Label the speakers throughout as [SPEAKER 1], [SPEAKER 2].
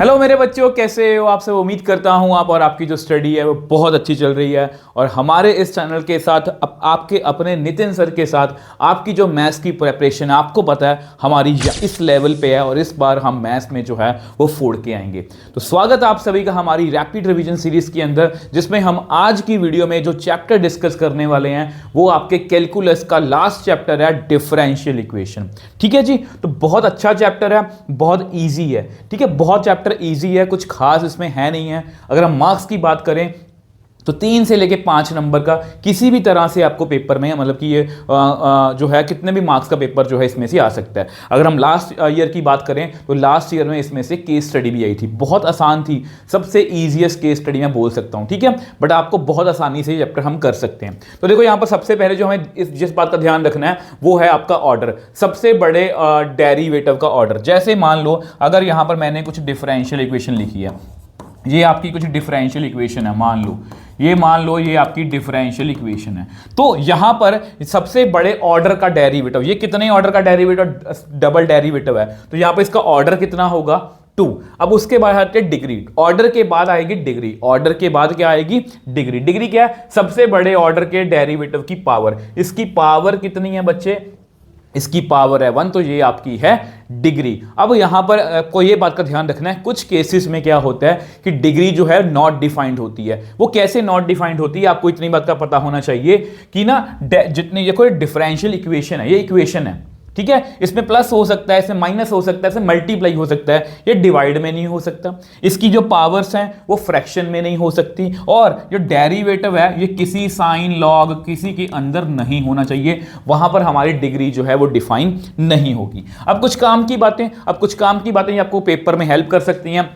[SPEAKER 1] Hello मेरे बच्चों, कैसे हो आप सब। उम्मीद करता हूं आप और आपकी जो स्टडी है वो बहुत अच्छी चल रही है। और हमारे इस चैनल के साथ आपके अपने नितिन सर के साथ आपकी जो मैथ्स की प्रिपरेशन आपको पता है हमारी इस लेवल पे है और इस बार हम मैथ्स में जो है वो फोड़ के आएंगे। तो स्वागत आप सभी का हमारी रैपिड रिवीजन सीरीज के अंदर, जिसमें हम आज की वीडियो में जो चैप्टर डिस्कस करने वाले हैं वो आपके कैलकुलस का लास्ट चैप्टर है, डिफरेंशियल इक्वेशन। ठीक है जी, तो बहुत अच्छा चैप्टर है, बहुत ईजी है। ठीक है, बहुत चैप्टर इजी है, कुछ खास इसमें है नहीं है। अगर हम मार्क्स की बात करें तो 3 से लेके 5 नंबर का किसी भी तरह से आपको पेपर में, मतलब कि ये जो है कितने भी मार्क्स का पेपर जो है इसमें से आ सकता है। अगर हम लास्ट ईयर की बात करें तो लास्ट ईयर में इसमें से केस स्टडी भी आई थी, बहुत आसान थी, सबसे ईजीएस्ट केस स्टडी मैं बोल सकता हूं। ठीक है, बट आपको बहुत आसानी से चैप्टर हम कर सकते हैं। तो देखो यहाँ पर सबसे पहले जो हमें जिस बात का ध्यान रखना है वो है आपका ऑर्डर, सबसे बड़े डेरिवेटिव का ऑर्डर। जैसे मान लो अगर यहाँ पर मैंने कुछ डिफरेंशियल इक्वेशन लिखी है, ये आपकी कुछ डिफरेंशियल इक्वेशन है, मान लो ये आपकी डिफरेंशियल इक्वेशन है। तो यहां पर सबसे बड़े ऑर्डर का डेरिवेटिव, ये कितने ऑर्डर का डेरिवेटिव, डबल डेरिवेटिव है, तो यहां पर इसका ऑर्डर कितना होगा 2। अब उसके बाद आते हैं डिग्री, ऑर्डर के बाद आएगी डिग्री, ऑर्डर के बाद क्या आएगी डिग्री। डिग्री क्या है, सबसे बड़े ऑर्डर के डेरिवेटिव की पावर। इसकी पावर कितनी है बच्चे, इसकी पावर है 1, तो ये आपकी है डिग्री। अब यहां पर कोई ये बात का ध्यान रखना है, कुछ केसेस में क्या होता है कि डिग्री जो है नॉट डिफाइंड होती है। वो कैसे नॉट डिफाइंड होती है, आपको इतनी बात का पता होना चाहिए कि ना जितनी ये कोई डिफरेंशियल इक्वेशन है, ये इक्वेशन है, ठीक है, इसमें प्लस हो सकता है, इसमें माइनस हो सकता है, इसमें मल्टीप्लाई हो सकता है, ये डिवाइड में नहीं हो सकता। इसकी जो पावर्स हैं वो फ्रैक्शन में नहीं हो सकती, और जो डेरिवेटिव है ये किसी साइन लॉग किसी के अंदर नहीं होना चाहिए, वहां पर हमारी डिग्री जो है वो डिफाइन नहीं होगी। अब कुछ काम की बातें ये आपको पेपर में हेल्प कर सकती हैं,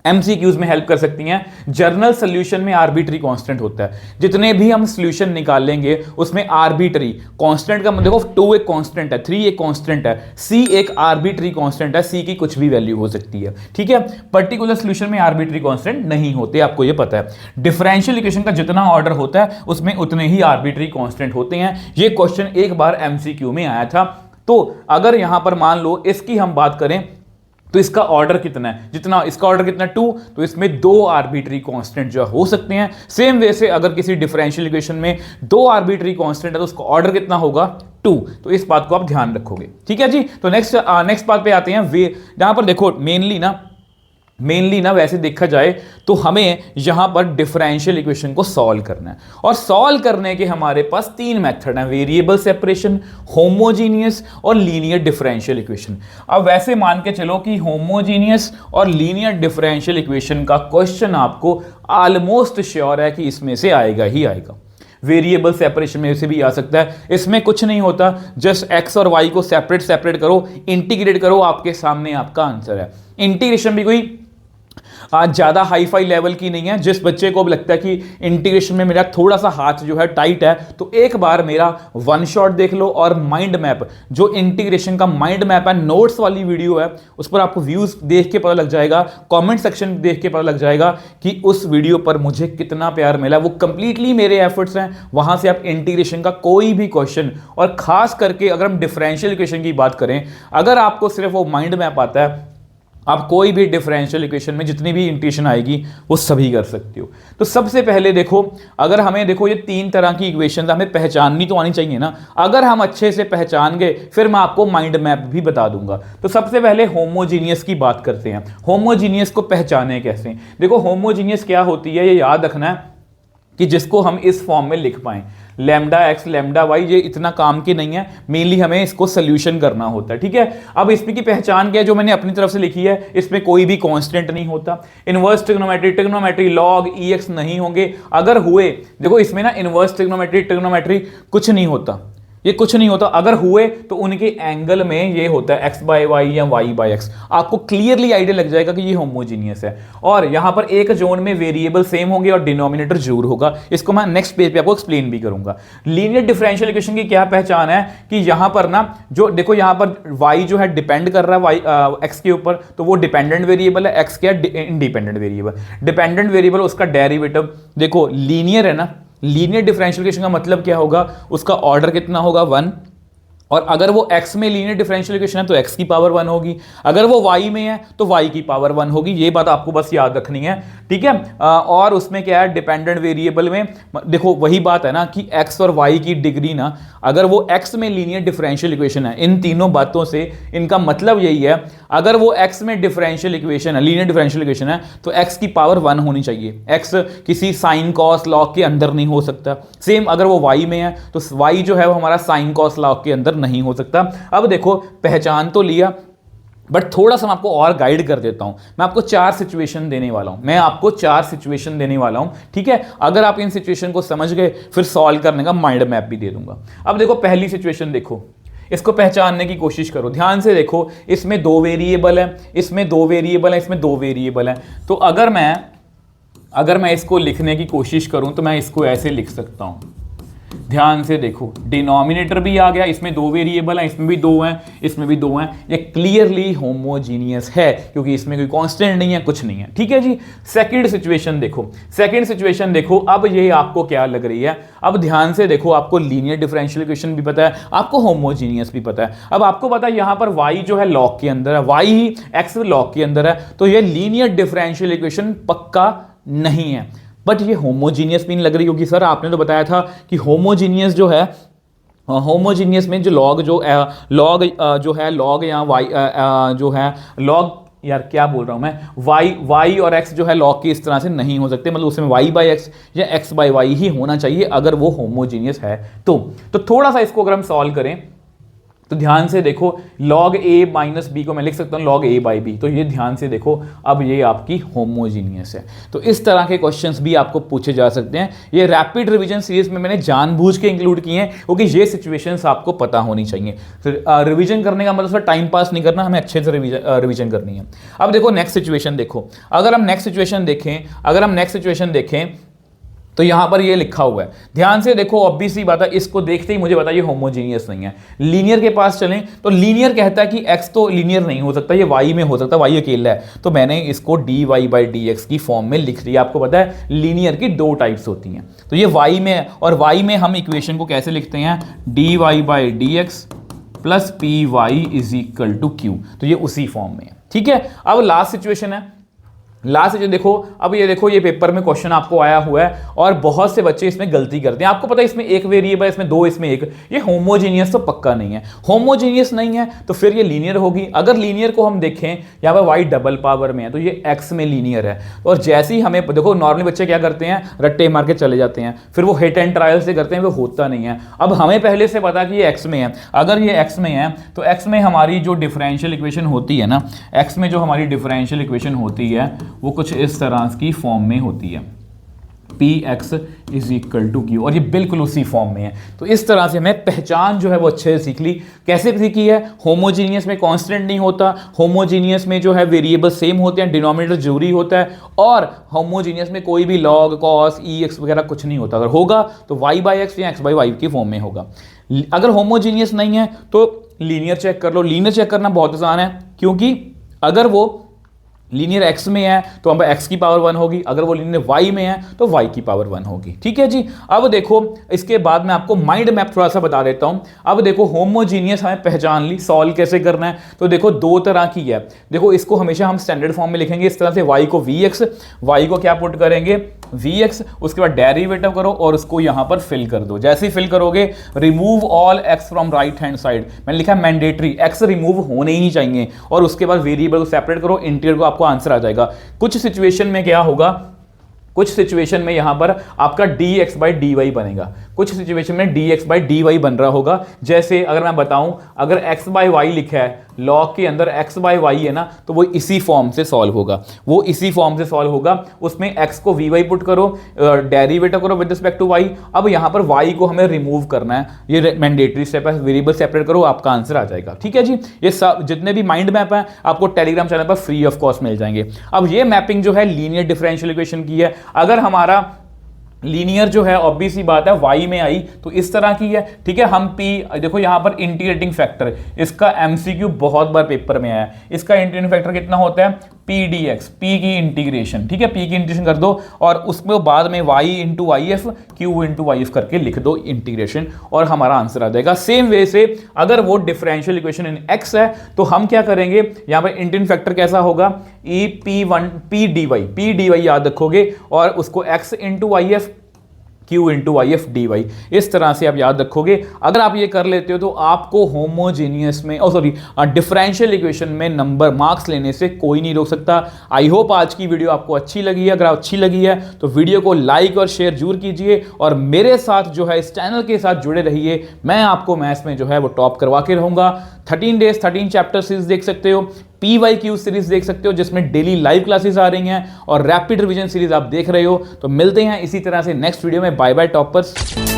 [SPEAKER 1] एमसीक्यूज में हेल्प कर सकती हैं। जर्नल सोल्यूशन में आर्बिट्री कांस्टेंट होता है, जितने भी हम सोल्यूशन निकालेंगे उसमें आर्बिट्री कांस्टेंट का, देखो 2 एक कांस्टेंट है, 3 एक कांस्टेंट है, c एक आर्बिट्री कांस्टेंट है, c की कुछ भी वैल्यू हो सकती है। ठीक है, पर्टिकुलर सोल्यूशन में आर्बिट्री कांस्टेंट नहीं होते, आपको ये पता है। डिफरेंशियल इक्वेशन का जितना ऑर्डर होता है उसमें उतने ही आर्बिट्री कांस्टेंट होते हैं। ये क्वेश्चन एक बार एमसीक्यू में आया था। तो अगर यहां पर मान लो इसकी हम बात करें तो इसका ऑर्डर कितना है, जितना इसका ऑर्डर कितना 2, तो इसमें 2 आर्बिट्री कांस्टेंट जो हो सकते हैं। सेम वे से अगर किसी डिफरेंशियल इक्वेशन में 2 आर्बिट्री कांस्टेंट है तो उसका ऑर्डर कितना होगा 2। तो इस बात को आप ध्यान रखोगे। ठीक है जी, तो नेक्स्ट बात पे आते हैं। वे जहां पर देखो मेनली ना वैसे देखा जाए तो हमें यहां पर डिफरेंशियल इक्वेशन को सॉल्व करना है, और सॉल्व करने के हमारे पास 3 मेथड हैं, वेरिएबल सेपरेशन, होमोजीनियस और लीनियर डिफरेंशियल इक्वेशन। अब वैसे मान के चलो कि होमोजीनियस और लीनियर डिफरेंशियल इक्वेशन का क्वेश्चन आपको ऑलमोस्ट श्योर है कि इसमें से आएगा ही आएगा। वेरिएबल सेपरेशन में से भी आ सकता है, इसमें कुछ नहीं होता, जस्ट एक्स और वाई को सेपरेट करो, इंटीग्रेट करो, आपके सामने आपका आंसर है। इंटीग्रेशन भी कोई आज ज़्यादा हाई फाई लेवल की नहीं है। जिस बच्चे को अब लगता है कि इंटीग्रेशन में मेरा थोड़ा सा हाथ जो है टाइट है, तो एक बार मेरा वन शॉट देख लो, और माइंड मैप, जो इंटीग्रेशन का माइंड मैप है, नोट्स वाली वीडियो है, उस पर आपको व्यूज देख के पता लग जाएगा, कमेंट सेक्शन देख के पता लग जाएगा कि उस वीडियो पर मुझे कितना प्यार मिला। वो कंप्लीटली मेरे एफर्ट्स हैं, वहां से आप इंटीग्रेशन का कोई भी क्वेश्चन, और खास करके अगर हम डिफरेंशियल इक्वेशन की बात करें, अगर आपको सिर्फ वो माइंड मैप आता है, आप कोई भी डिफरेंशियल इक्वेशन में जितनी भी इंटीग्रेशन आएगी वो सभी कर सकते हो। तो सबसे पहले देखो, अगर हमें देखो ये 3 तरह की इक्वेशन हमें पहचाननी तो आनी चाहिए ना। अगर हम अच्छे से पहचान गए फिर मैं आपको माइंड मैप भी बता दूंगा। तो सबसे पहले होमोजीनियस की बात करते हैं। होमोजीनियस को पहचाने कैसे, देखो होमोजीनियस क्या होती है ये याद रखना है कि जिसको हम इस फॉर्म में लिख पाएं, लैम्डा एक्स लैम्डा वाई, ये इतना काम की नहीं है, मेनली हमें इसको सोल्यूशन करना होता है। ठीक है, अब इसमें की पहचान क्या है जो मैंने अपनी तरफ से लिखी है, इसमें कोई भी कांस्टेंट नहीं होता। इनवर्स ट्रिग्नोमेट्री लॉग एक्स नहीं होंगे, अगर हुए, देखो इसमें ना इनवर्स ट्रिग्नोमेट्री कुछ नहीं होता, ये कुछ नहीं होता, अगर हुए तो उनके एंगल में ये होता है x बाय वाई या y बाय एक्स। आपको क्लियरली आइडिया लग जाएगा कि ये होमोजीनियस है। और यहां पर एक जोन में वेरिएबल सेम होंगे और डिनोमिनेटर जरूर होगा, इसको मैं नेक्स्ट पेज पे आपको एक्सप्लेन भी करूंगा। लीनियर डिफरेंशियल इक्वेशन की क्या पहचान है कि यहां पर ना, जो देखो यहां पर y जो है डिपेंड कर रहा है x के ऊपर, तो वो डिपेंडेंट वेरिएबल है, x क्या इंडिपेंडेंट वेरिएबल। डिपेंडेंट वेरिएबल उसका डेरिवेटिव देखो लीनियर है ना, लीनियर डिफरेंशियल इक्वेशन का मतलब क्या होगा, उसका ऑर्डर कितना होगा 1, और अगर वो x में लीनियर डिफरेंशियल इक्वेशन है तो x की पावर 1 होगी, अगर वो y में है तो y की पावर 1 होगी। ये बात आपको बस याद रखनी है, ठीक है। और उसमें क्या है, डिपेंडेंट वेरिएबल में देखो वही बात है ना कि x और y की डिग्री ना, अगर वो x में लीनियर डिफरेंशियल इक्वेशन है, इन तीनों बातों से इनका मतलब यही है, अगर वो x में डिफरेंशियल इक्वेशन है, लीनियर डिफरेंशियल इक्वेशन है, तो x की पावर 1 होनी चाहिए। x किसी साइन कॉस लॉग के अंदर नहीं हो सकता। सेम अगर वो y में है तो y जो है वो हमारा साइन कॉस लॉग के अंदर नहीं हो सकता। अब देखो पहचान तो लिया, बट थोड़ा सा मैं आपको और गाइड कर देता हूं। मैं आपको 4 सिचुएशन देने वाला हूं, ठीक है। अगर आप इन सिचुएशन को समझ गए फिर सॉल्व करने का माइंड मैप भी दे दूंगा। अब देखो पहली सिचुएशन देखो, इसको पहचानने की कोशिश करो, ध्यान से देखो। इसमें 2 वेरिएबल है, इसमें 2 वेरिएबल है, इसमें 2 वेरिएबल है। तो अगर मैं इसको लिखने की कोशिश करूं तो मैं इसको ऐसे लिख सकता हूं। ध्यान से देखो, डिनोमिनेटर भी आ गया, इसमें 2 वेरिएबल हैं, इसमें भी 2 हैं, इसमें भी 2 हैं। ये क्लियरली होमोजीनियस है क्योंकि इसमें कोई कांस्टेंट नहीं है, कुछ नहीं है, ठीक है जी। सेकंड सिचुएशन देखो, अब ये आपको क्या लग रही है। अब ध्यान से देखो, आपको लीनियर डिफरेंशियल इक्वेशन भी पता है, आपको होमोजीनियस भी पता है। अब आपको पता है यहां पर y जो है लॉग के अंदर है, y ही x लॉग के अंदर है, तो ये लीनियर डिफरेंशियल इक्वेशन पक्का नहीं है। बट ये होमोजीनियस भी नहीं लग रही, क्योंकि सर आपने तो बताया था कि होमोजीनियस जो है, होमोजीनियस में जो लॉग जो है लॉग या y जो है लॉग, यार क्या बोल रहा हूं मैं, y और x जो है लॉग की इस तरह से नहीं हो सकते, मतलब उसमें y बाई एक्स या x बाई वाई ही होना चाहिए अगर वो होमोजीनियस है। तो थोड़ा सा इसको अगर हम सॉल्व करें तो ध्यान से देखो, log a माइनस बी को मैं लिख सकता हूं log a बाई बी। तो ये ध्यान से देखो, अब ये आपकी होमोजीनियस है। तो इस तरह के क्वेश्चंस भी आपको पूछे जा सकते हैं। ये रैपिड रिवीजन सीरीज में मैंने जानबूझ के इंक्लूड किए हैं क्योंकि ये सिचुएशंस आपको पता होनी चाहिए। फिर रिवीजन करने का मतलब टाइम पास नहीं करना, हमें अच्छे से रिवीजन करनी है। अब देखो नेक्स्ट सिचुएशन देखो, अगर हम नेक्स्ट सिचुएशन देखें तो यहां पर ये लिखा हुआ है, ध्यान से देखो। ऑब्वियस सी बात है, इसको देखते ही मुझे पता है ये होमोजीनियस नहीं है। लीनियर के पास चलें तो लीनियर कहता है कि x तो लीनियर नहीं हो सकता, ये y में हो सकता है, y अकेला है। तो मैंने इसको dy बाई dx की फॉर्म में लिख दिया। आपको पता है लीनियर की 2 टाइप्स होती हैं, तो ये y में है, और y में हम इक्वेशन को कैसे लिखते हैं, dy by dx plus P Y is equal to Q. तो ये उसी फॉर्म में है, ठीक है। अब लास्ट सिचुएशन है, देखो। अब ये देखो, ये पेपर में क्वेश्चन आपको आया हुआ है और बहुत से बच्चे इसमें गलती करते हैं। आपको पता है इसमें 1 वेरिएबल, इसमें 2, इसमें 1। ये होमोजीनियस तो पक्का नहीं है। होमोजीनियस नहीं है तो फिर ये लीनियर होगी। अगर लीनियर को हम देखें, यहाँ पर y डबल पावर में है तो ये x में लीनियर है। और जैसे ही हमें देखो, नॉर्मली बच्चे क्या करते हैं, रट्टे मार के चले जाते हैं, फिर वो हिट एंड ट्रायल से करते हैं, वो होता नहीं है। अब हमें पहले से पता कि ये x में है। अगर ये x में है तो x में हमारी जो डिफरेंशियल इक्वेशन होती है ना, x में जो हमारी डिफरेंशियल इक्वेशन होती है वो कुछ इस तरह की फॉर्म में होती है, px is equal to Q, और ये बिल्कुल उसी फॉर्म में है। तो इस तरह से हमें पहचान जो है वो अच्छे से सीख ली। कैसे सीखी है, होमोजीनियस में कांस्टेंट नहीं होता, होमोजीनियस में जो है वेरिएबल सेम होते हैं, डिनोमिनेटर जरूरी होता है, और होमोजीनियस में कोई भी लॉग कॉस ई एक्स वगैरह कुछ नहीं होता। अगर होगा तो y बाई एक्स या एक्स बाई वाई की फॉर्म में होगा। अगर होमोजीनियस नहीं है तो लीनियर चेक कर लो। लीनियर चेक करना बहुत आसान है, क्योंकि अगर वो लीनियर x में है तो हम x की पावर 1 होगी, अगर वो लीनियर y में है तो y की पावर 1 होगी, ठीक है जी। अब देखो, इसके बाद मैं आपको माइंड मैप थोड़ा सा बता देता हूं। अब देखो, होमोजीनियस हमें पहचान ली, सॉल्व कैसे करना है। तो देखो 2 तरह की है। देखो इसको हमेशा हम स्टैंडर्ड फॉर्म में लिखेंगे इस तरह से, y को vx, y को क्या पुट करेंगे vx, उसके बाद डेरिवेटिव करो और उसको यहां पर फिल कर दो। जैसे ही फिल करोगे, remove all x from right hand side, मैंने लिखा है मैंडेटरी, x रिमूव होने ही चाहिए, और उसके बाद वेरिएबल को सेपरेट करो, इंटीरियर को आपको आंसर आ जाएगा। कुछ सिचुएशन में क्या होगा, कुछ सिचुएशन में यहां पर आपका dx बाई dy बनेगा, कुछ सिचुएशन में dx बाई dy बन रहा होगा। जैसे अगर मैं बताऊं, अगर x बाई वाई लिखा है, लॉग के अंदर x बाई वाई है ना, तो वो इसी फॉर्म से सॉल्व होगा, उसमें x को vy पुट करो, डेरिवेटिव करो विद रिस्पेक्ट टू y। अब यहां पर y को हमें रिमूव करना है, ये मैंडेटरी स्टेप है, वेरिएबल सेपरेट करो, आपका आंसर आ जाएगा, ठीक है जी। ये सब जितने भी माइंड मैप है आपको टेलीग्राम चैनल पर फ्री ऑफ कॉस्ट मिल जाएंगे। अब ये मैपिंग जो है लीनियर डिफरेंशियल इक्वेशन की है। अगर हमारा लीनियर जो है ऑब्वियस सी बात है y में आई तो इस तरह की है, ठीक है। हम p देखो यहां पर इंटीग्रेटिंग फैक्टर, इसका एमसीक्यू बहुत बार पेपर में आया है। इसका इंटीग्रेटिंग फैक्टर कितना होता है, पी डी एक्स, पी की इंटीग्रेशन, ठीक है, पी की इंटीग्रेशन कर दो और उसमें बाद में y into Y F, Q into Y F करके लिख दो इंटीग्रेशन और हमारा आंसर आ जाएगा। सेम वे से अगर वो डिफरेंशियल इक्वेशन इन x है तो हम क्या करेंगे, यहां पर इंटीग्रेटिंग फैक्टर कैसा होगा, ई पी डी वाई याद रखोगे और उसको x into Y F, Q into Y F D Y, इस तरह से आप याद रखोगे। अगर आप ये कर लेते हो तो आपको होमोजीनियस में डिफरेंशियल इक्वेशन में नंबर मार्क्स लेने से कोई नहीं रोक सकता। आई होप आज की वीडियो आपको अच्छी लगी है। अगर अच्छी लगी है तो वीडियो को लाइक और शेयर जरूर कीजिए और मेरे साथ जो है इस चैनल के साथ जुड़े रहिए। मैं आपको मैथ्स में जो है वो टॉप करवा के रहूंगा। 13 डेज 13 चैप्टर सीरीज देख सकते हो, PYQ सीरीज देख सकते हो जिसमें डेली लाइव क्लासेस आ रही हैं और रैपिड रिवीजन सीरीज आप देख रहे हो। तो मिलते हैं इसी तरह से नेक्स्ट वीडियो में। Bye bye toppers.